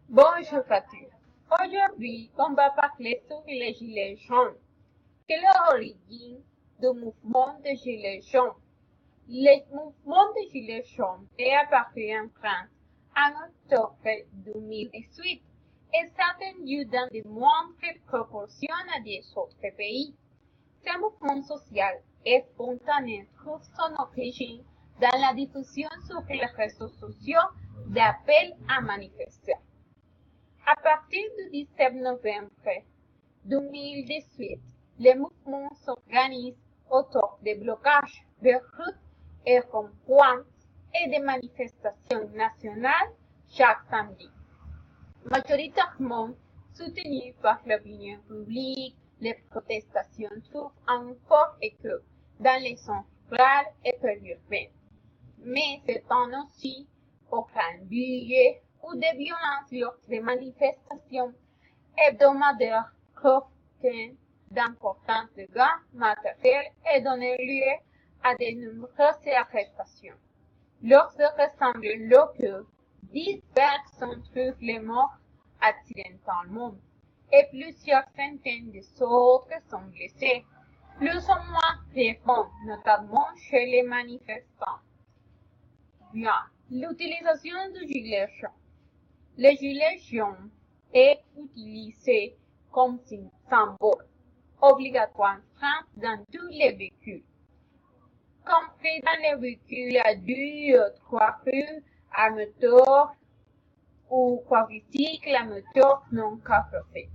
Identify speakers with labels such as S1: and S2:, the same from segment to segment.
S1: Bonjour Fatou. Aujourd'hui, on va parler sur les gilets jaunes. Quelle est l'origine du mouvement des gilets jaunes? Le mouvement des gilets jaunes est apparu en France en octobre 2018 et s'est étendu dans de moindres proportions à des autres pays. Ce mouvement social et spontané trouve son origine dans la diffusion sur les réseaux sociaux d'appels à manifester. À partir du 17 novembre 2018, le mouvement s'organise autour de blocages de routes et ronds-points et de manifestations nationales chaque samedi. Majoritairement soutenues par l'opinion publique, les protestations trouvent un fort écho dans les zones rurales et périurbaines, mais s'étendent aussi aux grandes villes où des violences lors des manifestations hebdomadaires provoquent d'importants dégâts matériels et donnent lieu à de nombreuses arrestations. Lors de rassemblements locaux, 10 personnes trouvent les morts accidentellement et plusieurs centaines d'autres sont blessés, plus ou moins fréquents, notamment chez les manifestants. Bien, l'utilisation du gilet jaune. Le gilet jaune est utilisé comme symbole obligatoire en France dans tous les véhicules, compris dans les véhicules à 2 ou 3 roues à moteur ou quadricycle à moteur non carrossé.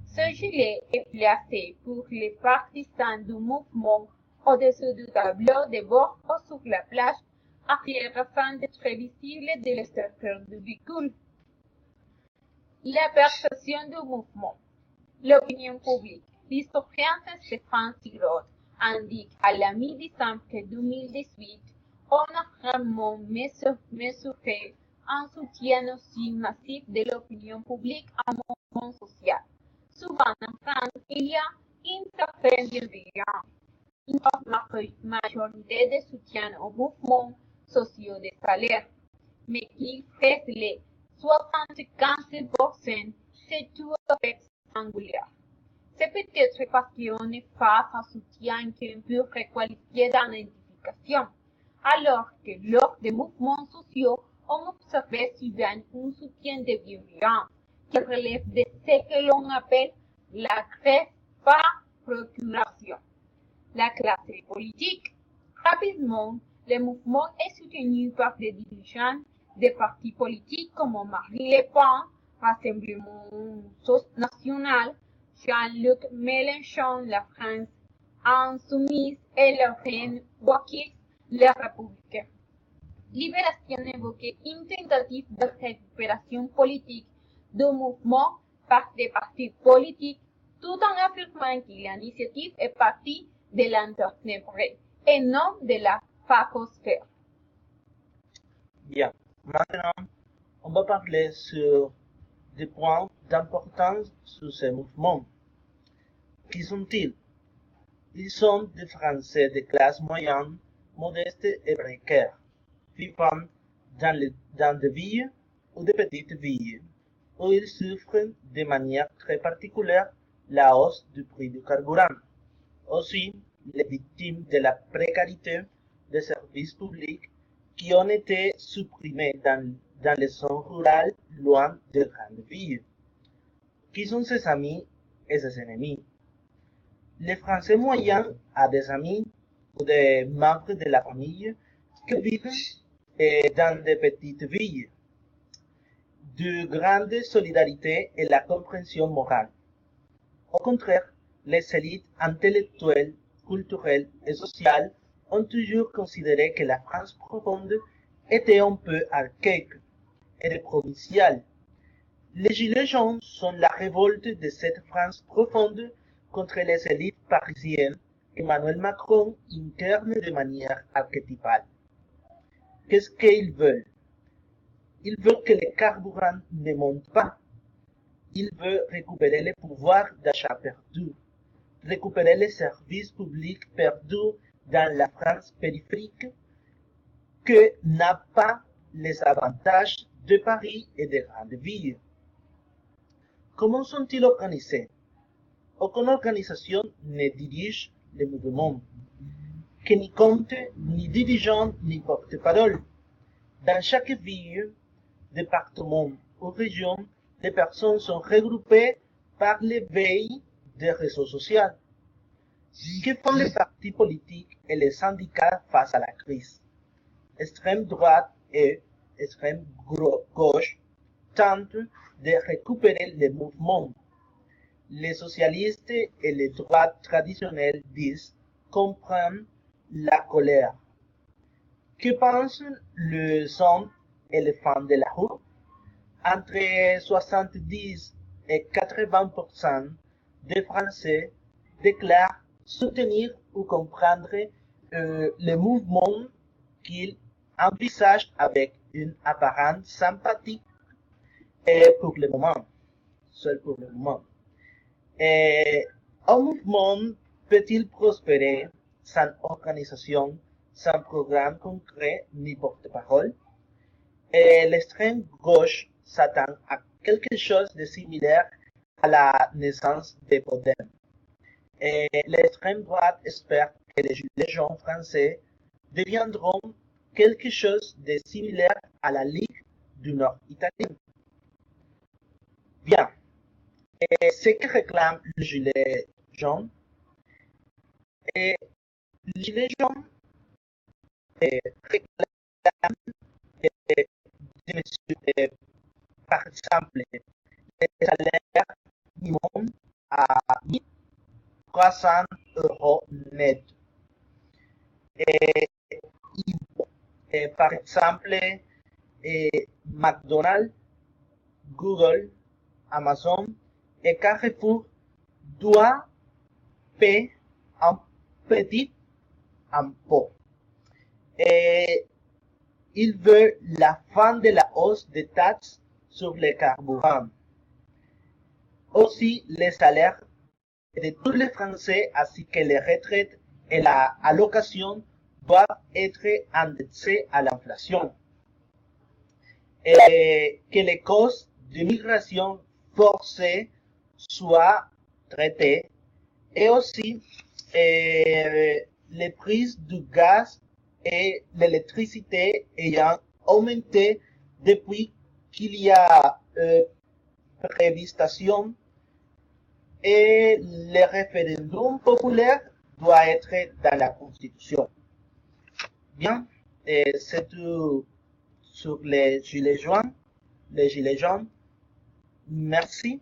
S1: Ce gilet est placé pour les partisans du mouvement au-dessus du tableau de bord ou sur la plage arrière afin d'être visible de l'extérieur du véhicule. La perception du mouvement. L'opinion publique. L'historien Stéphane Sigrod indique à la mi-décembre 2018, on a vraiment mesuré un soutien aussi massif de l'opinion publique à un mouvement social. Souvent en France, il y a une certaine bienveillance, une majorité de soutien aux mouvements sociaux des salaires, mais qu'il fait les 75%, c'est tout à fait singulier. C'est peut-être parce qu'on est face à un soutien qu'on peut requalifier d'identification, alors que lors des mouvements sociaux, on observe souvent un soutien de bienveillance qui relève de ce que l'on appelle la grève par procuration. La classe politique. Rapidement, le mouvement est soutenu par des dirigeants des partis politiques comme Marine Le Pen, Rassemblement National, Jean-Luc Mélenchon, la France Insoumise et Lorraine Wauquiez, les Républicains. Libération évoquait une tentative de récupération politique du mouvement par des partis politiques, tout en affirmant que l'initiative est partie de l'internévré et non de la phagosphère.
S2: Bien, maintenant, on va parler sur des points d'importance sur ces mouvements. Qui sont-ils? Ils sont des Français de classe moyenne, modestes et précaires, vivant dans des villes ou de petites villes, où ils souffrent de manière très particulière la hausse du prix du carburant. Aussi, les victimes de la précarité des services publics qui ont été supprimés dans les zones rurales loin des grandes villes. Qui sont ses amis et ses ennemis? Le Français moyen a des amis ou des membres de la famille qui vivent dans de petites villes, de grande solidarité et la compréhension morale. Au contraire, les élites intellectuelles, culturelles et sociales ont toujours considéré que la France profonde était un peu archaïque et provinciale. Les Gilets jaunes sont la révolte de cette France profonde contre les élites parisiennes qu'Emmanuel Macron incarne de manière archétypale. Qu'est-ce qu'ils veulent? Ils veulent que le carburant ne monte pas. Ils veulent récupérer le pouvoir d'achat perdu, récupérer les services publics perdus dans la France périphérique que n'a pas les avantages de Paris et des grandes villes. comment sont-ils organisés? Aucune organisation ne dirige le mouvement, que ni compte, ni dirigeant, ni porte-parole. Dans chaque ville, département ou région, les personnes sont regroupées par les veilles des réseaux sociaux. Que font les partis politiques et les syndicats face à la crise? Extrême droite et extrême gauche tentent de récupérer le mouvement. Les socialistes et les droites traditionnelles disent comprendre la colère. Que pensent les hommes et les femmes de la rue? Entre 70 et 80% des Français déclarent soutenir ou comprendre le mouvement qu'ils envisagent avec une apparente sympathie pour le moment, seul pour le moment. Un mouvement peut-il prospérer sans organisation, sans programme concret ni porte-parole? L'extrême gauche s'attend à quelque chose de similaire à la naissance des Podem. L'extrême droite espère que les gilets jaunes français deviendront quelque chose de similaire à la Ligue du Nord italienne. Bien. Ce que réclament les gilets jaunes, les gilets jaunes réclament des mesures, par exemple, les salaires minimum à 1 300 € net. Par exemple, McDonald's, Google, Amazon et Carrefour doivent payer un petit impôt. Il veut la fin de la hausse des taxes sur les carburants. Aussi, les salaires de tous les Français ainsi que les retraites et la allocation doivent être indexés à l'inflation. Et que les causes de migration forcée soient traitées. Et aussi, les prix du gaz et l'électricité ayant augmenté depuis qu'il y a prévistation et le référendum populaire doit être dans la Constitution. Bien, c'est tout sur les gilets jaunes. Merci.